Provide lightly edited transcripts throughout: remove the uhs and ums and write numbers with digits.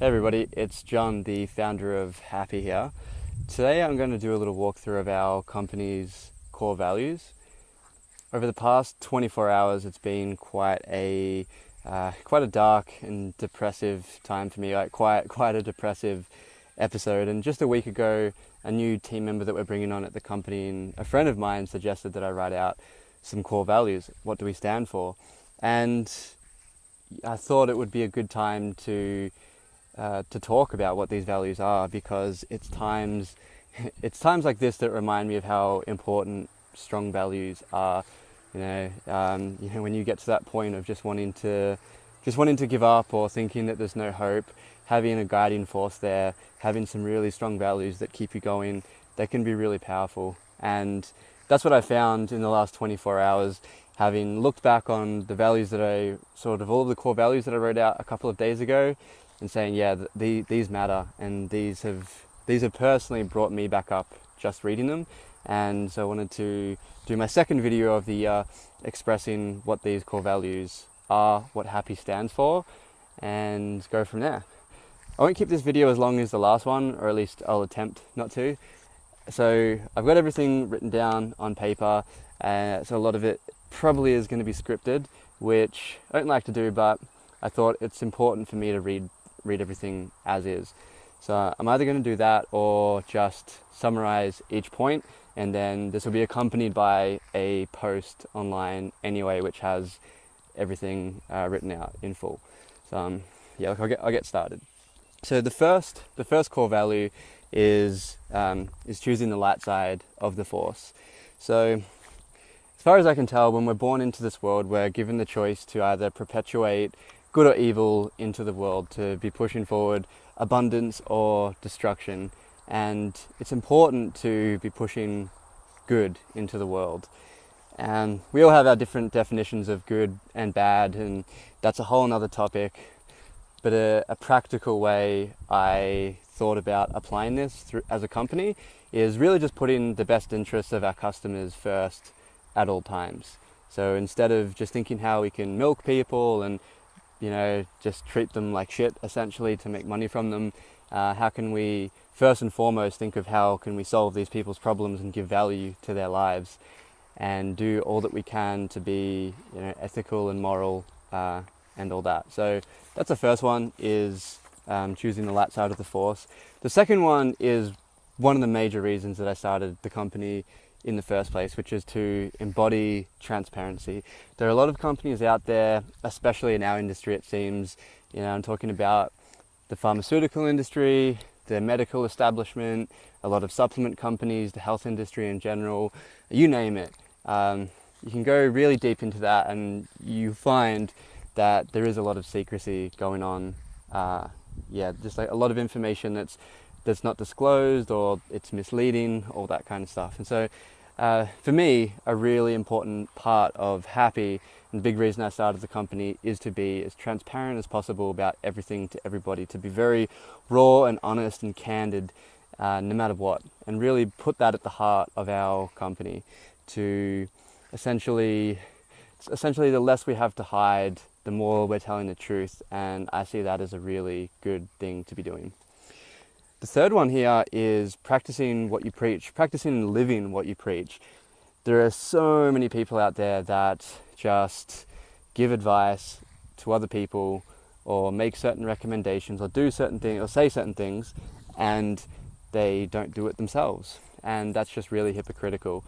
Hey everybody, it's John, the founder of Hapi here. Today I'm going to do a little walkthrough of our company's core values. Over the past 24 hours, it's been quite a dark and depressive time for me, like quite a depressive episode. And just a week ago, a new team member that we're bringing on at the company, and a friend of mine suggested that I write out some core values. What do we stand for? And I thought it would be a good time to talk about what these values are, because it's times like this that remind me of how important strong values are. When you get to that point of just wanting to give up, or thinking that there's no hope, having a guiding force there, having some really strong values that keep you going, that can be really powerful. And that's what I found in the last 24 hours, having looked back on the values that all of the core values that I wrote out a couple of days ago, and saying, yeah, these matter, and these have personally brought me back up just reading them. And so I wanted to do my second video of the year, expressing what these core values are, what Happy stands for, and go from there. I won't keep this video as long as the last one, or at least I'll attempt not to. So I've got everything written down on paper, so a lot of it probably is going to be scripted, which I don't like to do, but I thought it's important for me to read everything as is. So I'm either going to do that or just summarize each point, and then this will be accompanied by a post online anyway, which has everything written out in full. So I'll get started. So the first core value is choosing the light side of the force. So as far as I can tell, when we're born into this world, we're given the choice to either perpetuate good or evil into the world, to be pushing forward abundance or destruction. And it's important to be pushing good into the world. And we all have our different definitions of good and bad, and that's a whole nother topic. But a practical way I thought about applying this as a company is really just putting the best interests of our customers first at all times. So instead of just thinking how we can milk people and just treat them like shit, essentially, to make money from them, how can we first and foremost think of how can we solve these people's problems and give value to their lives, and do all that we can to be ethical and moral, and all that. So that's the first one, is choosing the light side of the force. The second one is one of the major reasons that I started the company in the first place, which is to embody transparency. There are a lot of companies out there, especially in our industry, it seems. I'm talking about the pharmaceutical industry, the medical establishment, a lot of supplement companies, the health industry in general, you name it. You can go really deep into that, and you find that there is a lot of secrecy going on. Just like a lot of information that's not disclosed, or it's misleading, all that kind of stuff. And so for me, a really important part of Happy, and the big reason I started the company, is to be as transparent as possible about everything to everybody, to be very raw and honest and candid, no matter what, and really put that at the heart of our company. To essentially the less we have to hide, the more we're telling the truth, and I see that as a really good thing to be doing. The third one here is practicing what you preach, practicing and living what you preach. There are so many people out there that just give advice to other people, or make certain recommendations, or do certain things, or say certain things, and they don't do it themselves. And that's just really hypocritical.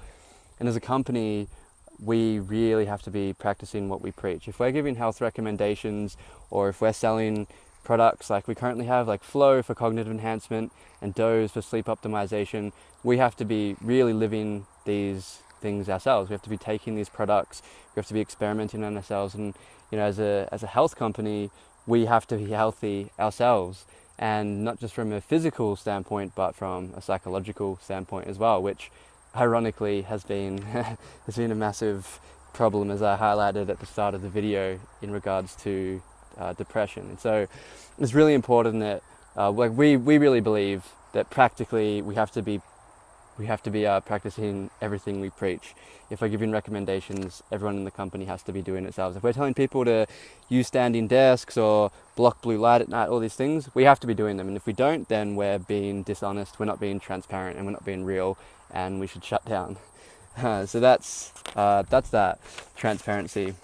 And as a company, we really have to be practicing what we preach. If we're giving health recommendations, or if we're selling products like we currently have, like Flow for cognitive enhancement and Doze for sleep optimization, we have to be really living these things ourselves. We have to be taking these products, we have to be experimenting on ourselves, and as a health company, we have to be healthy ourselves, and not just from a physical standpoint, but from a psychological standpoint as well, which ironically has been a massive problem, as I highlighted at the start of the video, in regards to depression. And so it's really important that we really believe that practically we have to be we have to be practicing everything we preach. If we're giving recommendations, everyone in the company has to be doing it themselves. If we're telling people to use standing desks or block blue light at night, all these things, we have to be doing them. And if we don't, then we're being dishonest, we're not being transparent, and we're not being real, and we should shut down. So that's that, transparency.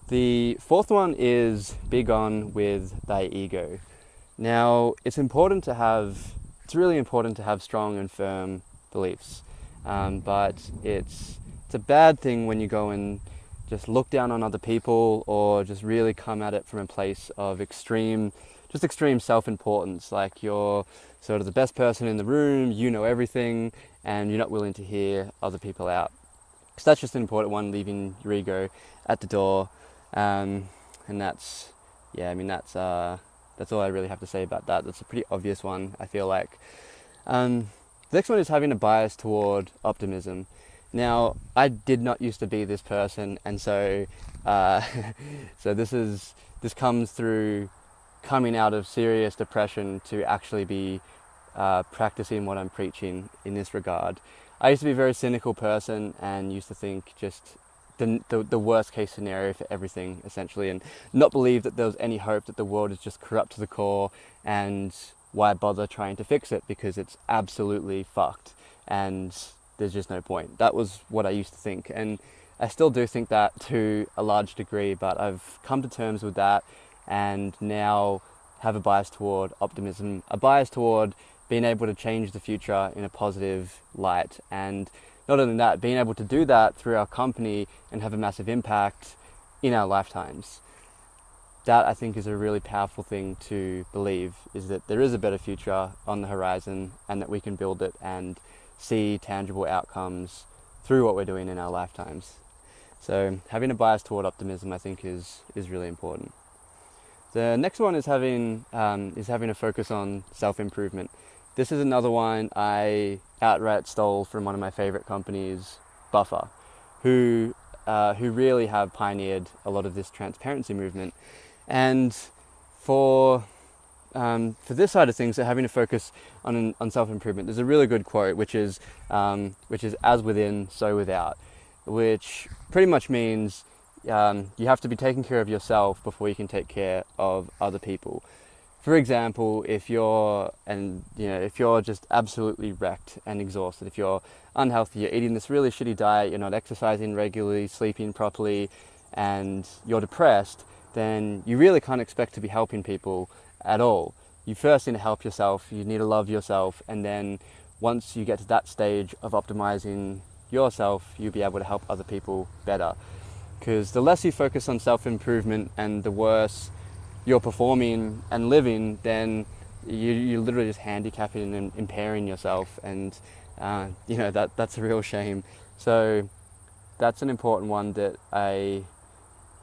The fourth one is big on with thy ego. Now, it's really important to have strong and firm beliefs, but it's a bad thing when you go and just look down on other people, or just really come at it from a place of extreme self-importance, like you're sort of the best person in the room, you know everything, and you're not willing to hear other people out. So that's just an important one, leaving your ego at the door, and that's all I really have to say about that. That's a pretty obvious one, I feel like. The next one is having a bias toward optimism. Now, I did not used to be this person, and so this comes through coming out of serious depression to actually be practicing what I'm preaching in this regard. I used to be a very cynical person and used to think just the worst case scenario for everything, essentially, and not believe that there was any hope, that the world is just corrupt to the core, and why bother trying to fix it, because it's absolutely fucked and there's just no point. That was what I used to think, and I still do think that to a large degree, but I've come to terms with that and now have a bias toward optimism, a bias toward being able to change the future in a positive light. And not only that, being able to do that through our company and have a massive impact in our lifetimes. That, I think, is a really powerful thing to believe, is that there is a better future on the horizon and that we can build it and see tangible outcomes through what we're doing in our lifetimes. So having a bias toward optimism, I think, is really important. The next one is having a focus on self-improvement. This is another one I outright stole from one of my favorite companies, Buffer, who really have pioneered a lot of this transparency movement. And for this side of things, so having a focus on self-improvement, there's a really good quote, which is as within, so without, which pretty much means you have to be taking care of yourself before you can take care of other people. For example, if you're just absolutely wrecked and exhausted, if you're unhealthy, you're eating this really shitty diet, you're not exercising regularly, sleeping properly, and you're depressed, then you really can't expect to be helping people at all. You first need to help yourself, you need to love yourself, and then once you get to that stage of optimizing yourself, you'll be able to help other people better. Because the less you focus on self-improvement and the worse you're performing and living, then you're literally just handicapping and impairing yourself, and that's a real shame. So that's an important one that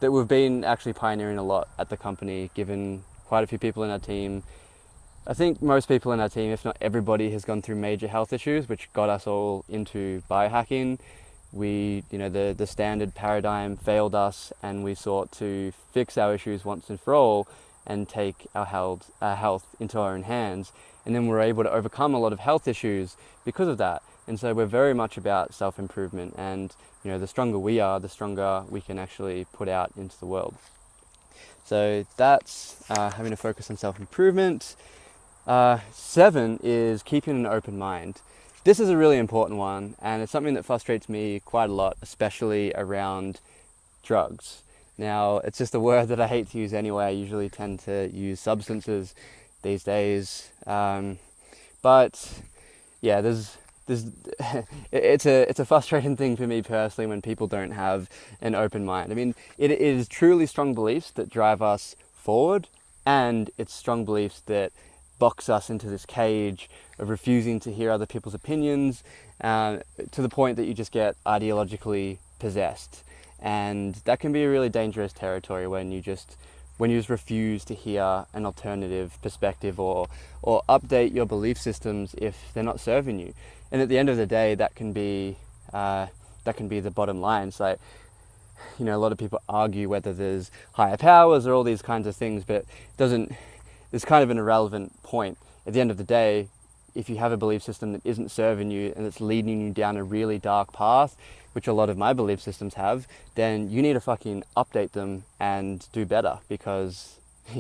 we've been actually pioneering a lot at the company, given quite a few people in our team. I think most people in our team, if not everybody, has gone through major health issues, which got us all into biohacking. The standard paradigm failed us, and we sought to fix our issues once and for all and take our health into our own hands. And then we're able to overcome a lot of health issues because of that. And so we're very much about self-improvement, and the stronger we are, the stronger we can actually put out into the world. So that's having a focus on self-improvement. 7 is keeping an open mind. This is a really important one, and it's something that frustrates me quite a lot, especially around drugs. Now, it's just a word that I hate to use anyway. I usually tend to use substances these days. But yeah, it's a frustrating thing for me personally when people don't have an open mind. I mean, it is truly strong beliefs that drive us forward, and it's strong beliefs that box us into this cage of refusing to hear other people's opinions, to the point that you just get ideologically possessed. And that can be a really dangerous territory when you just refuse to hear an alternative perspective or update your belief systems if they're not serving you. And at the end of the day, that can be the bottom line. It's like, a lot of people argue whether there's higher powers or all these kinds of things, but it's kind of an irrelevant point. At the end of the day, if you have a belief system that isn't serving you and it's leading you down a really dark path, which a lot of my belief systems have, then you need to fucking update them and do better, because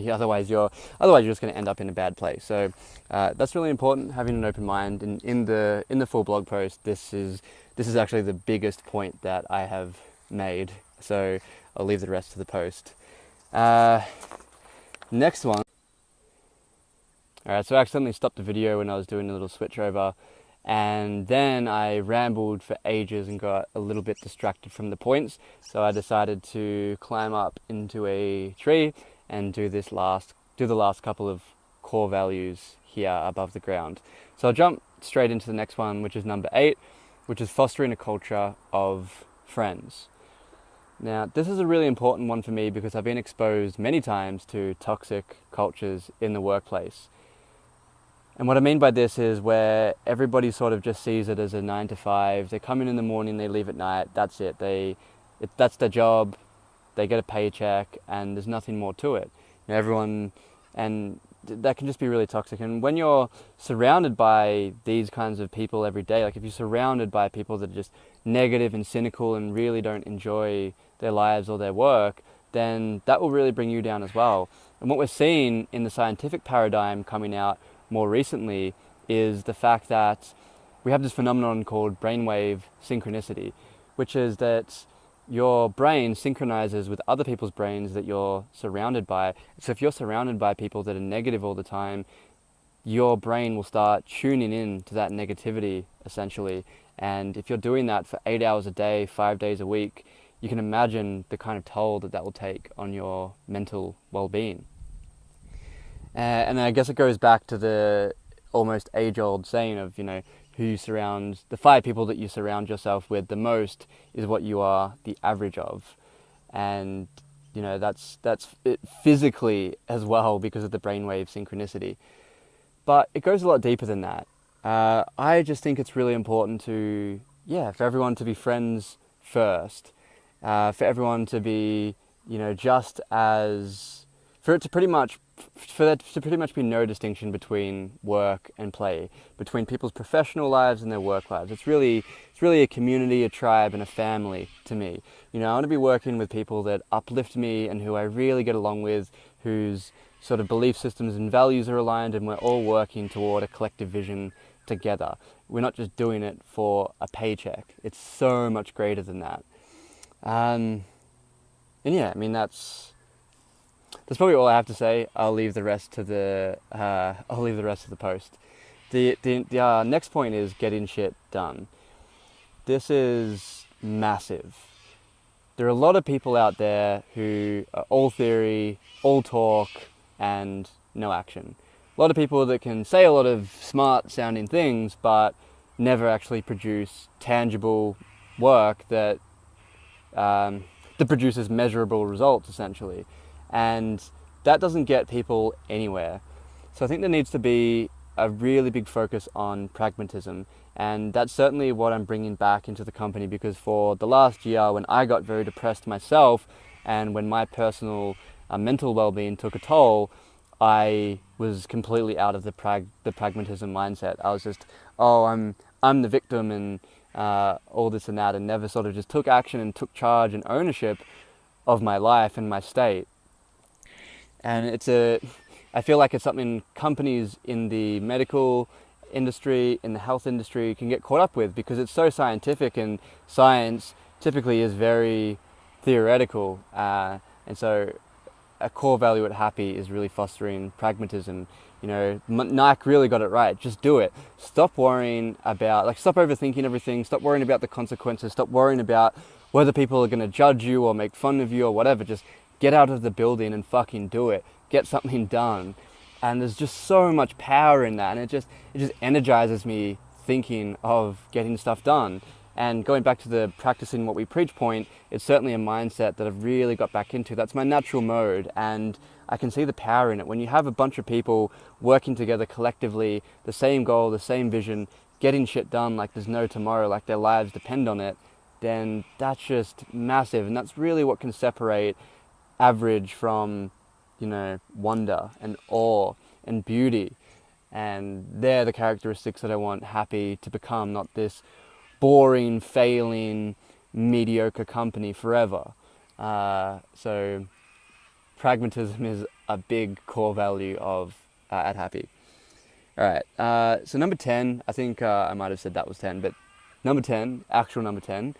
otherwise you're just going to end up in a bad place. So that's really important, having an open mind. And in the full blog post, this is actually the biggest point that I have made. So I'll leave the rest to the post. Next one. Alright, so I accidentally stopped the video when I was doing a little switch over, and then I rambled for ages and got a little bit distracted from the points. So I decided to climb up into a tree and do the last couple of core values here above the ground. So I'll jump straight into the next one, which is number 8, which is fostering a culture of friends. Now, this is a really important one for me because I've been exposed many times to toxic cultures in the workplace. And what I mean by this is where everybody sort of just sees it as a 9 to 5. They come in the morning, they leave at night, that's it. That's their job, they get a paycheck, and there's nothing more to it. And that can just be really toxic. And when you're surrounded by these kinds of people every day, like if you're surrounded by people that are just negative and cynical and really don't enjoy their lives or their work, then that will really bring you down as well. And what we're seeing in the scientific paradigm coming out more recently is the fact that we have this phenomenon called brainwave synchronicity, which is that your brain synchronizes with other people's brains that you're surrounded by. So if you're surrounded by people that are negative all the time, your brain will start tuning in to that negativity, essentially. And if you're doing that for 8 hours a day, 5 days a week, you can imagine the kind of toll that will take on your mental well-being. And I guess it goes back to the almost age-old saying of, the 5 people that you surround yourself with the most is what you are the average of. And, that's it physically as well because of the brainwave synchronicity. But it goes a lot deeper than that. I just think it's really important for everyone to be friends first. For everyone to be, for there to pretty much be no distinction between work and play, between people's professional lives and their work lives. It's really a community, a tribe, and a family to me. I want to be working with people that uplift me and who I really get along with, whose sort of belief systems and values are aligned, and we're all working toward a collective vision together. We're not just doing it for a paycheck. It's so much greater than that. That's probably all I have to say. I'll leave the rest to the post. The next point is getting shit done. This is massive. There are a lot of people out there who are all theory, all talk, and no action. A lot of people that can say a lot of smart sounding things, but never actually produce tangible work that produces measurable results, essentially. And that doesn't get people anywhere. So I think there needs to be a really big focus on pragmatism. And that's certainly what I'm bringing back into the company, because for the last year, when I got very depressed myself and when my personal mental well-being took a toll, I was completely out of the pragmatism mindset. I was just, I'm the victim and all this and that, and never sort of just took action and took charge and ownership of my life and my state. And I feel like it's something companies in the medical industry, in the health industry, can get caught up with, because it's so scientific, and science typically is very theoretical. And so a core value at Hapi is really fostering pragmatism. Nike really got it right. Just do it. Stop worrying about, stop overthinking everything. Stop worrying about the consequences. Stop worrying about whether people are going to judge you or make fun of you or whatever. Just get out of the building and fucking do it. Get something done. And there's just so much power in that. And it just energizes me thinking of getting stuff done. And going back to the practicing what we preach point, it's certainly a mindset that I've really got back into. That's my natural mode, and I can see the power in it. When you have a bunch of people working together collectively, the same goal, the same vision, getting shit done like there's no tomorrow, like their lives depend on it, then that's just massive. And that's really what can separate average from, wonder and awe and beauty. And they're the characteristics that I want Hapi to become, not this boring, failing, mediocre company forever. So pragmatism is a big core value of at Hapi. All right, so number 10, I think I might have said that was 10, but number 10, actual number 10,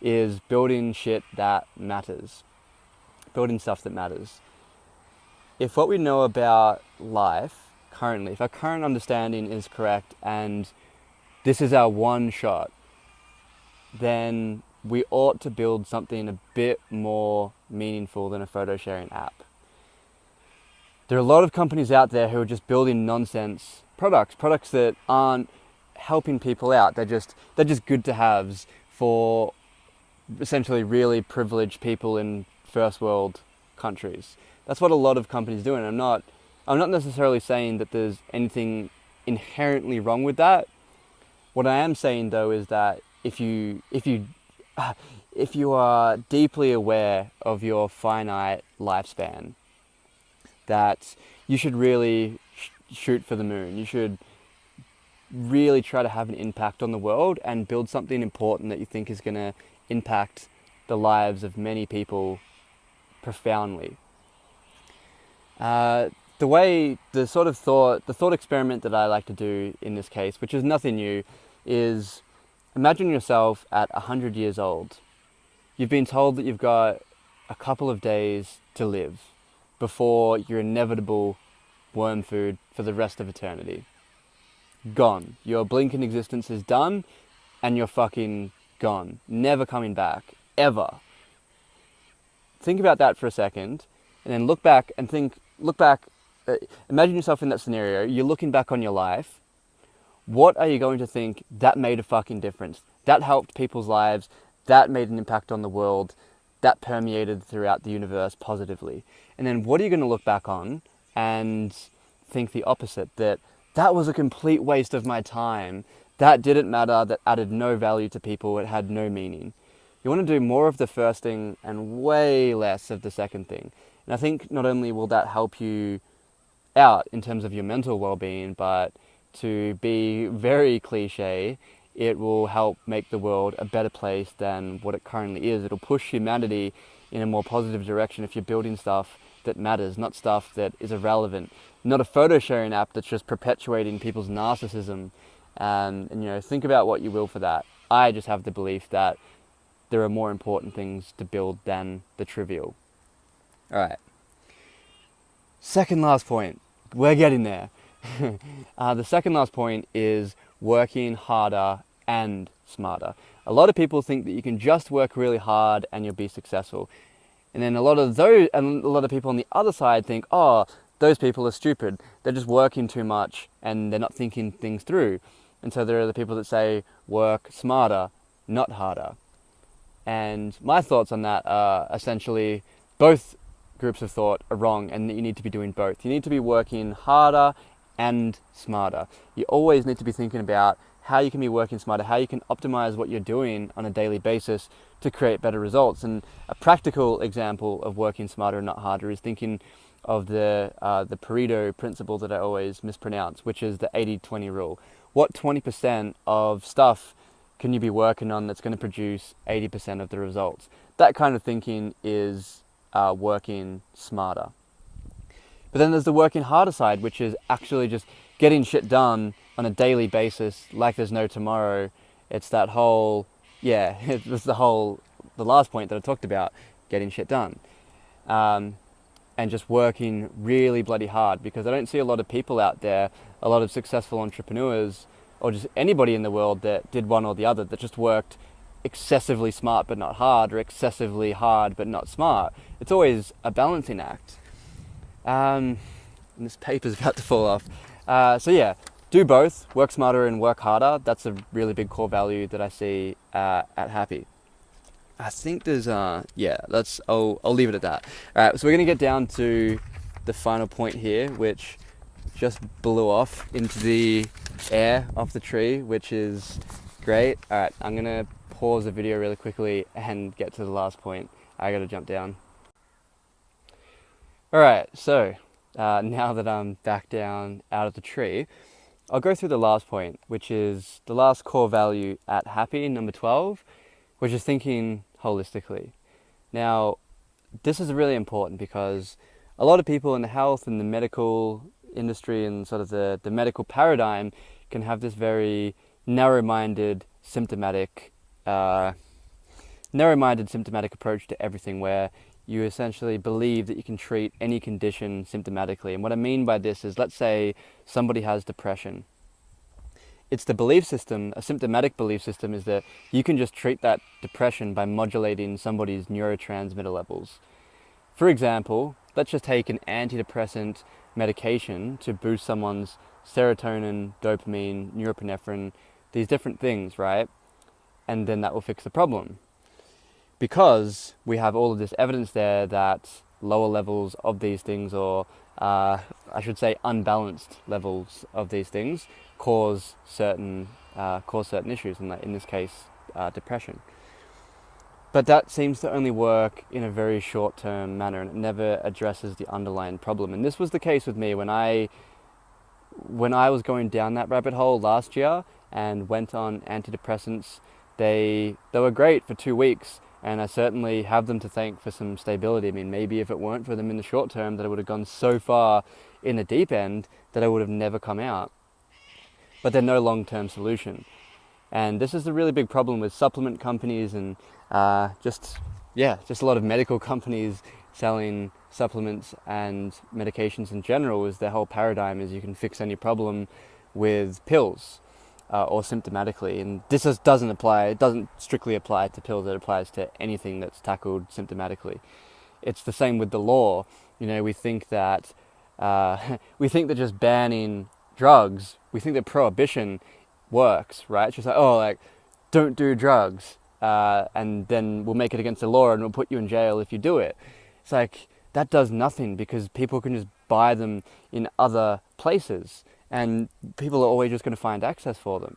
is building shit that matters. Building stuff that matters. If what we know about life currently, if our current understanding is correct and this is our one shot, then we ought to build something a bit more meaningful than a photo sharing app. There are a lot of companies out there who are just building nonsense products that aren't helping people out. They're just good to haves for essentially really privileged people in first world countries. That's what a lot of companies do, and I'm not necessarily saying that there's anything inherently wrong with that. What I am saying though is that if you are deeply aware of your finite lifespan, that you should really shoot for the moon. You should really try to have an impact on the world and build something important that you think is going to impact the lives of many people profoundly. The thought experiment that I like to do in this case, which is nothing new, is imagine yourself at 100 years old. You've been told that you've got a couple of days to live before your inevitable worm food for the rest of eternity. Gone. Your blinking existence is done, and you're fucking gone. Never coming back. Ever. Think about that for a second, and then look back, imagine yourself in that scenario. You're looking back on your life. What are you going to think that made a fucking difference? That helped people's lives. That made an impact on the world. That permeated throughout the universe positively. And then what are you going to look back on and think the opposite? That was a complete waste of my time. That didn't matter. That added no value to people. It had no meaning. You want to do more of the first thing and way less of the second thing. And I think not only will that help you out in terms of your mental well-being, but to be very cliche, it will help make the world a better place than what it currently is. It'll push humanity in a more positive direction if you're building stuff that matters, not stuff that is irrelevant. Not a photo sharing app that's just perpetuating people's narcissism. And think about what you will for that. I just have the belief that there are more important things to build than the trivial. All right. Second last point. We're getting there. The second last point is working harder and smarter. A lot of people think that you can just work really hard and you'll be successful. And then a lot of people on the other side think, oh, those people are stupid. They're just working too much and they're not thinking things through. And so there are the people that say, work smarter, not harder. And my thoughts on that are essentially both groups of thought are wrong, and that you need to be doing both. You need to be working harder and smarter. You always need to be thinking about how you can be working smarter, how you can optimize what you're doing on a daily basis to create better results. And a practical example of working smarter and not harder is thinking of the Pareto principle that I always mispronounce, which is the 80-20 rule. What 20% of stuff can you be working on that's going to produce 80% of the results? That kind of thinking is working smarter. But then there's the working harder side, which is actually just getting shit done on a daily basis like there's no tomorrow. It's that whole, it was the last point that I talked about, getting shit done. And just working really bloody hard, because I don't see a lot of people out there, a lot of successful entrepreneurs, or just anybody in the world that did one or the other, that just worked excessively smart but not hard, or excessively hard but not smart. It's always a balancing act. And this paper's about to fall off. Do both, work smarter and work harder. That's a really big core value that I see at Hapi. I think there's, I'll leave it at that. All right, so we're going to get down to the final point here, which just blew off into the air off the tree, which is great. All right, I'm going to pause the video really quickly and get to the last point. I got to jump down. All right, so now that I'm back down out of the tree, I'll go through the last point, which is the last core value at Hapi, number 12, which is thinking holistically. Now, this is really important because a lot of people in the health and the medical industry and sort of the medical paradigm can have this very narrow-minded symptomatic approach to everything, where you essentially believe that you can treat any condition symptomatically. And what I mean by this is, let's say somebody has depression. It's the belief system, a symptomatic belief system, is that you can just treat that depression by modulating somebody's neurotransmitter levels. For example, let's just take an antidepressant medication to boost someone's serotonin, dopamine, norepinephrine, these different things, right? And then that will fix the problem. Because we have all of this evidence there that lower levels of these things, or I should say unbalanced levels of these things, cause certain issues, in this case, depression. But that seems to only work in a very short-term manner, and it never addresses the underlying problem. And this was the case with me when I was going down that rabbit hole last year and went on antidepressants. They were great for 2 weeks, and I certainly have them to thank for some stability. I mean, maybe if it weren't for them in the short term, that I would have gone so far in the deep end that I would have never come out. But they're no long-term solution. And this is a really big problem with supplement companies and just a lot of medical companies selling supplements and medications in general. Is their whole paradigm is you can fix any problem with pills or symptomatically. And this it doesn't strictly apply to pills. It applies to anything that's tackled symptomatically. It's the same with the law. We think that just banning drugs, we think that prohibition works, right? It's just like, don't do drugs, and then we'll make it against the law and we'll put you in jail if you do it. It's like, that does nothing, because people can just buy them in other places and people are always just going to find access for them.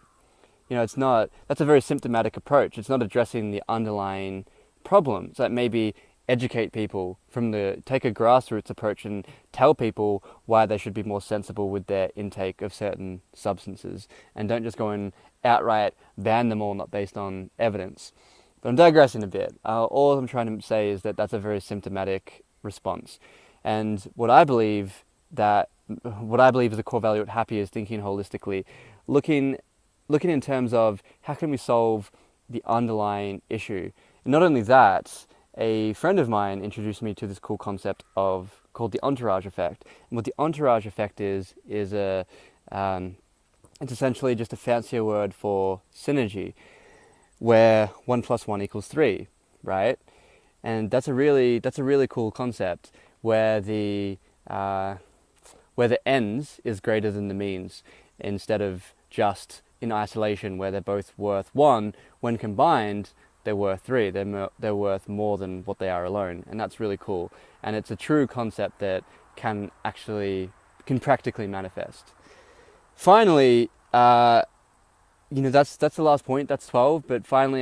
That's a very symptomatic approach. It's not addressing the underlying problem. So that maybe educate people take a grassroots approach and tell people why they should be more sensible with their intake of certain substances, and don't just go and outright ban them all, not based on evidence. But I'm digressing a bit. All I'm trying to say is that that's a very symptomatic response. And what I believe is the core value at Hapi is thinking holistically, looking in terms of how can we solve the underlying issue. And not only that, a friend of mine introduced me to this cool concept called the entourage effect. And what the entourage effect is it's essentially just a fancier word for synergy, where 1 + 1 = 3, right? And that's a really cool concept, where the ends is greater than the means, instead of just in isolation, where they're both worth 1. When combined, they're worth 3. They're worth more than what they are alone, and that's really cool. And it's a true concept that can practically manifest. Finally, that's the last point. That's 12. But finally,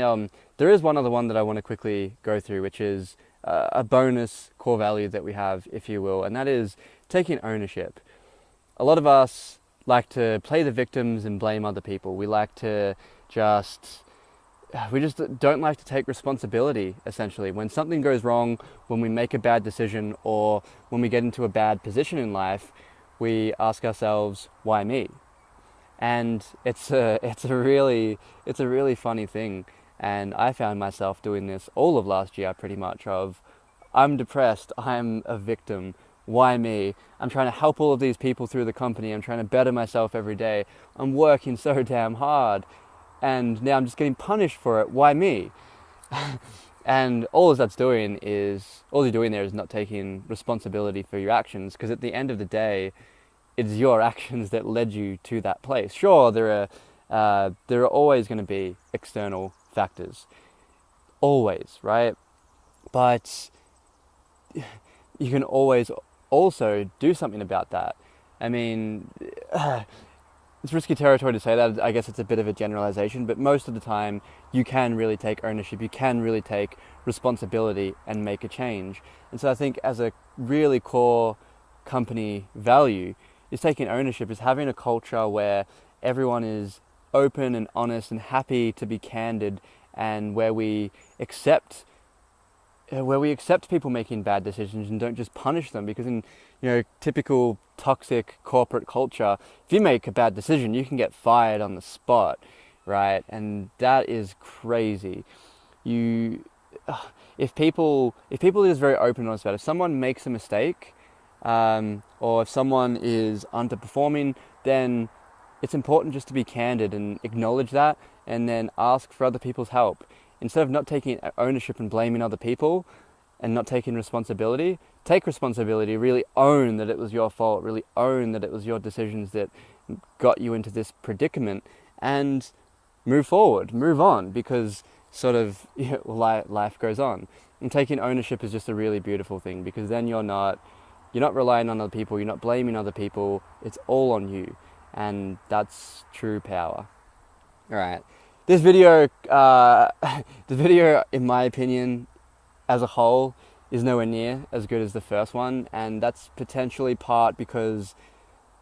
there is one other one that I want to quickly go through, which is a bonus core value that we have, if you will, and that is taking ownership. A lot of us like to play the victims and blame other people. We just don't like to take responsibility, essentially. When something goes wrong, when we make a bad decision, or when we get into a bad position in life, we ask ourselves, why me? And it's a really funny thing. And I found myself doing this all of last year, pretty much, of, I'm depressed, I'm a victim, why me? I'm trying to help all of these people through the company, I'm trying to better myself every day, I'm working so damn hard, and now I'm just getting punished for it, why me? And all you're doing there is not taking responsibility for your actions, because at the end of the day, it's your actions that led you to that place. Sure, there are always going to be external factors, always, right? But you can always also do something about that. I mean, it's risky territory to say that. I guess it's a bit of a generalization, but most of the time you can really take ownership, you can really take responsibility and make a change. And so I think as a really core company value, is taking ownership, is having a culture where everyone is open and honest and happy to be candid, and where we accept people making bad decisions and don't just punish them. Because in typical toxic corporate culture, if you make a bad decision, you can get fired on the spot, right? And that is crazy. If people are just very open and honest about it, if someone makes a mistake, or if someone is underperforming, then it's important just to be candid and acknowledge that, and then ask for other people's help. Instead of not taking ownership and blaming other people and not taking responsibility, take responsibility, really own that it was your fault, really own that it was your decisions that got you into this predicament, and move forward, move on, because life goes on. And taking ownership is just a really beautiful thing, because then you're not relying on other people, you're not blaming other people, it's all on you. And that's true power. All right. This video, in my opinion, as a whole, is nowhere near as good as the first one. And that's potentially part because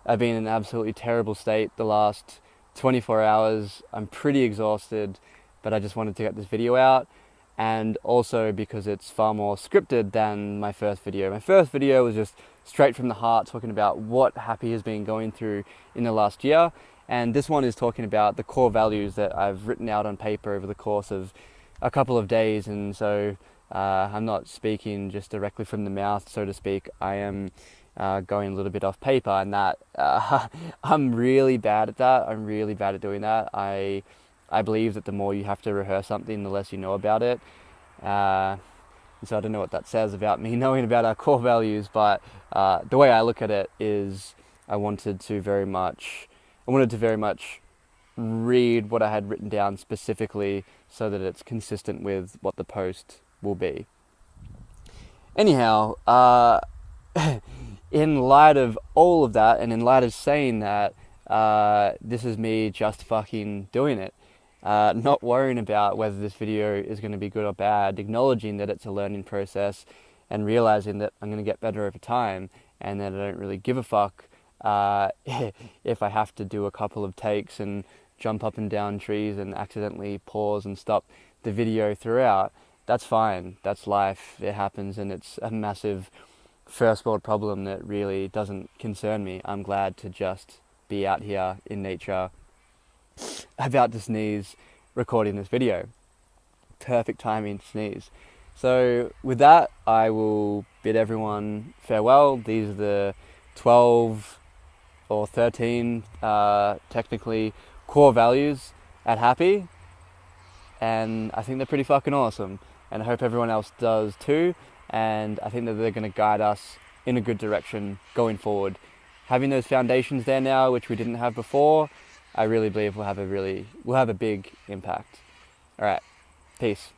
I've been in an absolutely terrible state the last 24 hours. I'm pretty exhausted, but I just wanted to get this video out. And also because it's far more scripted than my first video. My first video was just straight from the heart, talking about what Hapi has been going through in the last year. And this one is talking about the core values that I've written out on paper over the course of a couple of days. And so I'm not speaking just directly from the mouth, so to speak. I am going a little bit off paper, and that I'm really bad at that. I'm really bad at doing that. I believe that the more you have to rehearse something, the less you know about it. So I don't know what that says about me knowing about our core values, but the way I look at it is I wanted to very much read what I had written down specifically so that it's consistent with what the post will be. Anyhow, in light of all of that, and in light of saying that, this is me just fucking doing it. Not worrying about whether this video is going to be good or bad, acknowledging that it's a learning process, and realizing that I'm going to get better over time, and that I don't really give a fuck if I have to do a couple of takes and jump up and down trees and accidentally pause and stop the video throughout. That's fine. That's life. It happens, and it's a massive first world problem that really doesn't concern me. I'm glad to just be out here in nature, about to sneeze, recording this video. Perfect timing to sneeze. So with that, I will bid everyone farewell. These are the 12 or 13 technically core values at Hapi, and I think they're pretty fucking awesome, and I hope everyone else does too. And I think that they're going to guide us in a good direction going forward. Having those foundations there now, which we didn't have before, I really believe we'll have a big impact. All right, peace.